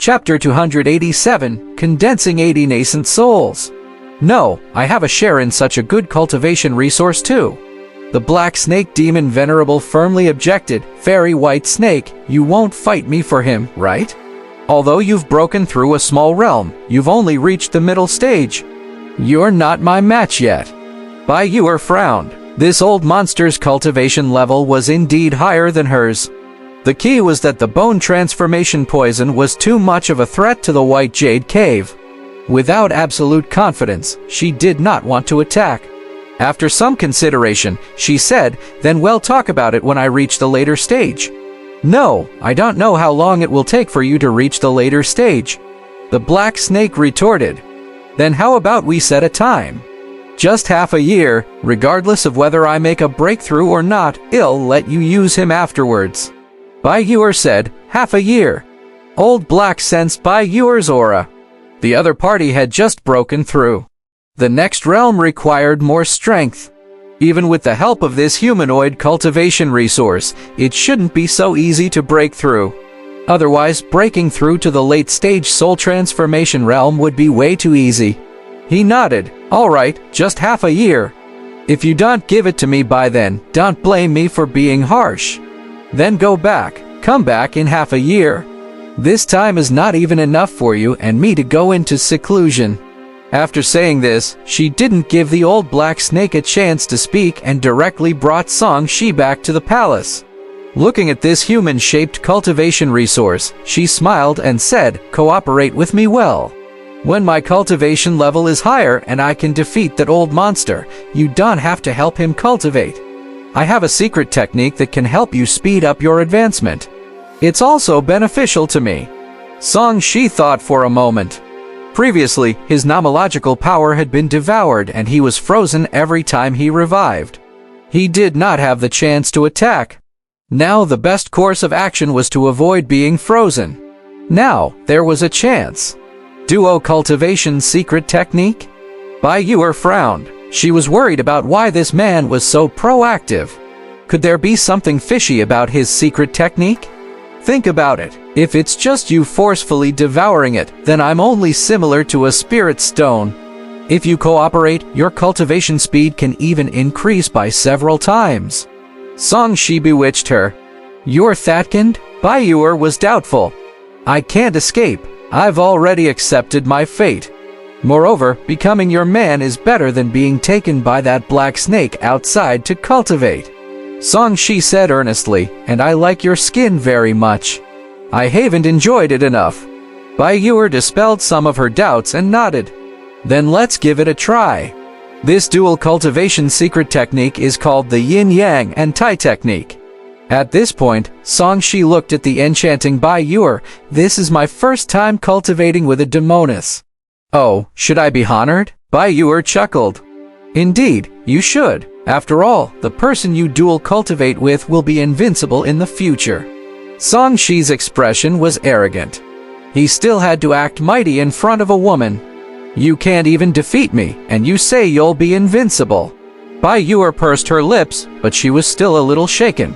Chapter 287, Condensing 80 Nascent Souls. No, I have a share in such a good cultivation resource too. The black snake demon venerable firmly objected. Fairy white snake, you won't fight me for him, right? Although you've broken through a small realm, you've only reached the middle stage. You're not my match yet. Bai Yuer frowned. This old monster's cultivation level was indeed higher than hers. The key was that the bone transformation poison was too much of a threat to the White Jade Cave. Without absolute confidence, she did not want to attack. After some consideration, she said, "Then we'll talk about it when I reach the later stage." "No, I don't know how long it will take for you to reach the later stage," the black snake retorted. "Then how about we set a time? Just half a year, regardless of whether I make a breakthrough or not, I'll let you use him afterwards." Bai Yuer said, "Half a year." Old Black sensed Bai Yuer's aura. The other party had just broken through. The next realm required more strength. Even with the help of this humanoid cultivation resource, it shouldn't be so easy to break through. Otherwise, breaking through to the late stage soul transformation realm would be way too easy. He nodded. "All right, just half a year. If you don't give it to me by then, don't blame me for being harsh. Then go back. Come back in half a year. This time is not even enough for you and me to go into seclusion." After saying this, she didn't give the old black snake a chance to speak and directly brought Song Shi back to the palace. Looking at this human-shaped cultivation resource, she smiled and said, "Cooperate with me well. When my cultivation level is higher and I can defeat that old monster, you don't have to help him cultivate. I have a secret technique that can help you speed up your advancement. It's also beneficial to me." Song Shi thought for a moment. Previously, his nomological power had been devoured and he was frozen every time he revived. He did not have the chance to attack. Now the best course of action was to avoid being frozen. Now, there was a chance. Duo cultivation secret technique? Bai Yuer frowned. She was worried about why this man was so proactive. Could there be something fishy about his secret technique? Think about it. If it's just you forcefully devouring it, then I'm only similar to a spirit stone. If you cooperate, your cultivation speed can even increase by several times. Song Shi bewitched her. "You're Thatkind?" Bai Yuer was doubtful. "I can't escape. I've already accepted my fate. Moreover, becoming your man is better than being taken by that black snake outside to cultivate." Song Shi said earnestly, "And I like your skin very much. I haven't enjoyed it enough." Bai Yuer dispelled some of her doubts and nodded. "Then let's give it a try. This dual cultivation secret technique is called the Yin-Yang and Tai technique." At this point, Song Shi looked at the enchanting Bai Yuer. "This is my first time cultivating with a demoness." "Oh, should I be honored?" Bai Yuer chuckled. "Indeed, you should. After all, the person you dual cultivate with will be invincible in the future." Song Shi's expression was arrogant. He still had to act mighty in front of a woman. "You can't even defeat me, and you say you'll be invincible." Bai Yuer pursed her lips, but she was still a little shaken.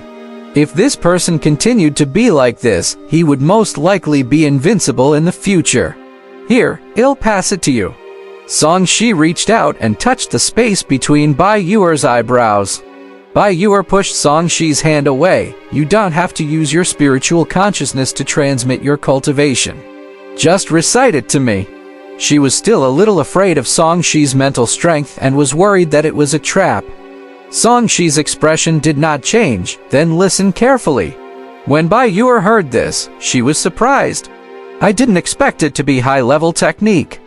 If this person continued to be like this, he would most likely be invincible in the future. "Here, I'll pass it to you." Song Shi reached out and touched the space between Bai Yuer's eyebrows. Bai Yuer pushed Song Shi's hand away. "You don't have to use your spiritual consciousness to transmit your cultivation. Just recite it to me." She was still a little afraid of Song Shi's mental strength and was worried that it was a trap. Song Shi's expression did not change. "Then listen carefully." When Bai Yuer heard this, she was surprised. "I didn't expect it to be high-level technique.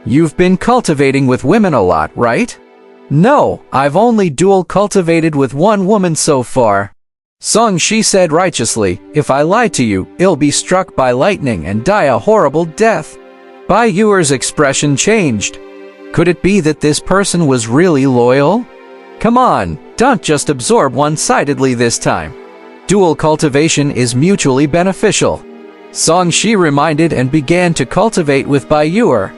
You've been cultivating with women a lot, right?" "No, I've only dual cultivated with one woman so far." Song Shi said righteously, "If I lie to you, I'll be struck by lightning and die a horrible death." Bai Yuer's expression changed. Could it be that this person was really loyal? Come on, don't just absorb one-sidedly this time. Dual cultivation is mutually beneficial. Song Shi reminded and began to cultivate with Bai Yuer.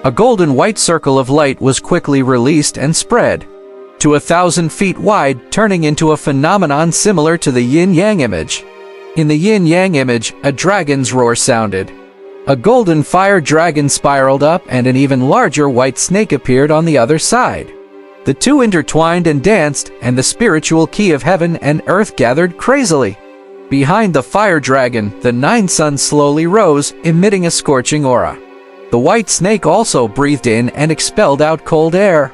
A golden white circle of light was quickly released and spread to 1,000 feet wide, turning into a phenomenon similar to the yin-yang image. In the yin-yang image, a dragon's roar sounded. A golden fire dragon spiraled up and an even larger white snake appeared on the other side. The two intertwined and danced, and the spiritual key of heaven and earth gathered crazily. Behind the fire dragon, the 9 suns slowly rose, emitting a scorching aura. The white snake also breathed in and expelled out cold air.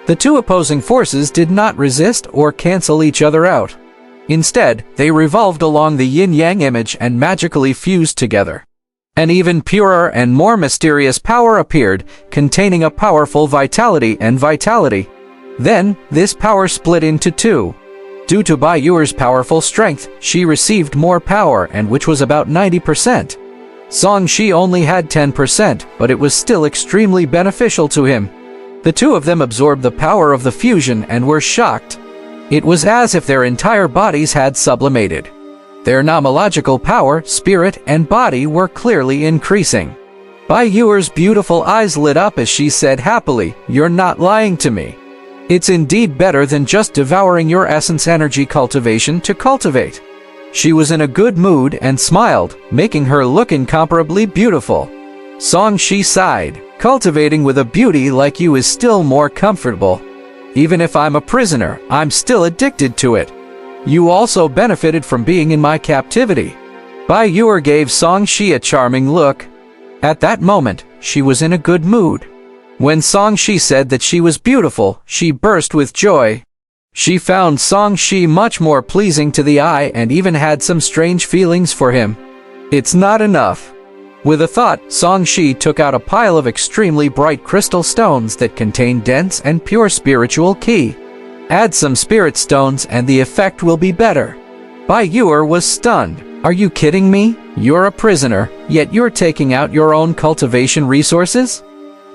The two opposing forces did not resist or cancel each other out. Instead, they revolved along the yin-yang image and magically fused together. An even purer and more mysterious power appeared, containing a powerful vitality and vitality. Then, this power split into two. Due to Bai Yuer's powerful strength, she received more power, and which was about 90%. Song Shi only had 10%, but it was still extremely beneficial to him. The two of them absorbed the power of the fusion and were shocked. It was as if their entire bodies had sublimated. Their nomological power, spirit, and body were clearly increasing. Bai Yuer's beautiful eyes lit up as she said happily, "You're not lying to me. It's indeed better than just devouring your essence energy cultivation to cultivate." She was in a good mood and smiled, making her look incomparably beautiful. Song Shi sighed. "Cultivating with a beauty like you is still more comfortable. Even if I'm a prisoner, I'm still addicted to it. You also benefited from being in my captivity." Bai Yuer gave Song Shi a charming look. At that moment, she was in a good mood. When Song Shi said that she was beautiful, she burst with joy. She found Song Shi much more pleasing to the eye and even had some strange feelings for him. It's not enough. With a thought, Song Shi took out a pile of extremely bright crystal stones that contained dense and pure spiritual ki. Add some spirit stones and the effect will be better. Bai Yuer was stunned. "Are you kidding me? You're a prisoner, yet you're taking out your own cultivation resources?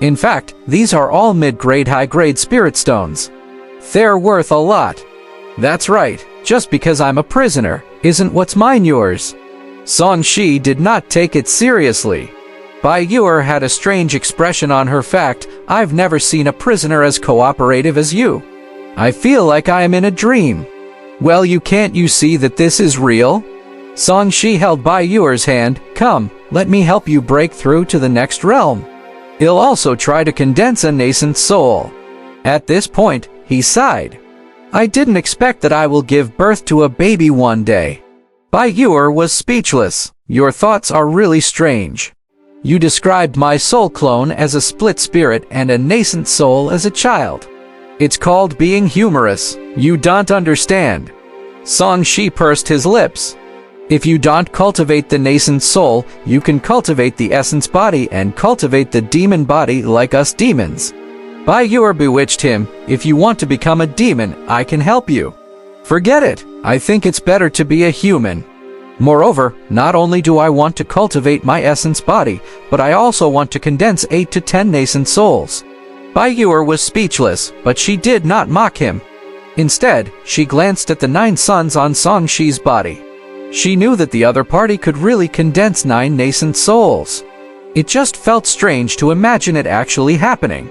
In fact, these are all mid-grade high-grade spirit stones. They're worth a lot." "That's right, just because I'm a prisoner, isn't what's mine yours?" Song Shi did not take it seriously. Bai Yuer had a strange expression on her fact, "I've never seen a prisoner as cooperative as you. I feel like I am in a dream." "Well, can't you see that this is real?" Song Shi held Bai Yuer's hand. "Come, let me help you break through to the next realm. He'll also try to condense a nascent soul." At this point, he sighed. "I didn't expect that I will give birth to a baby one day." Bai Yuer was speechless. "Your thoughts are really strange. You described my soul clone as a split spirit and a nascent soul as a child. It's called being humorous. You don't understand." Song Shi pursed his lips. "If you don't cultivate the nascent soul, you can cultivate the essence body and cultivate the demon body like us demons." Bai Yuer bewitched him. "If you want to become a demon, I can help you." "Forget it. I think it's better to be a human. Moreover, not only do I want to cultivate my essence body, but I also want to condense 8 to 10 nascent souls." Bai Yuer was speechless, but she did not mock him. Instead, she glanced at the 9 suns on Song Shi's body. She knew that the other party could really condense 9 nascent souls. It just felt strange to imagine it actually happening.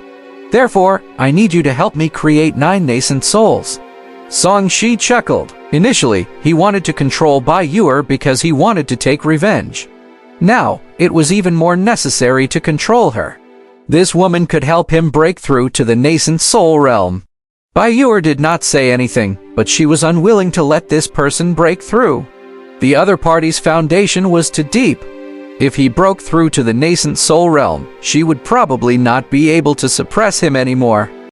"Therefore, I need you to help me create 9 nascent souls." Song Shi chuckled. Initially, he wanted to control Bai Yuer because he wanted to take revenge. Now, it was even more necessary to control her. This woman could help him break through to the nascent soul realm. Bai Yuer did not say anything, but she was unwilling to let this person break through. The other party's foundation was too deep. If he broke through to the nascent soul realm, she would probably not be able to suppress him anymore.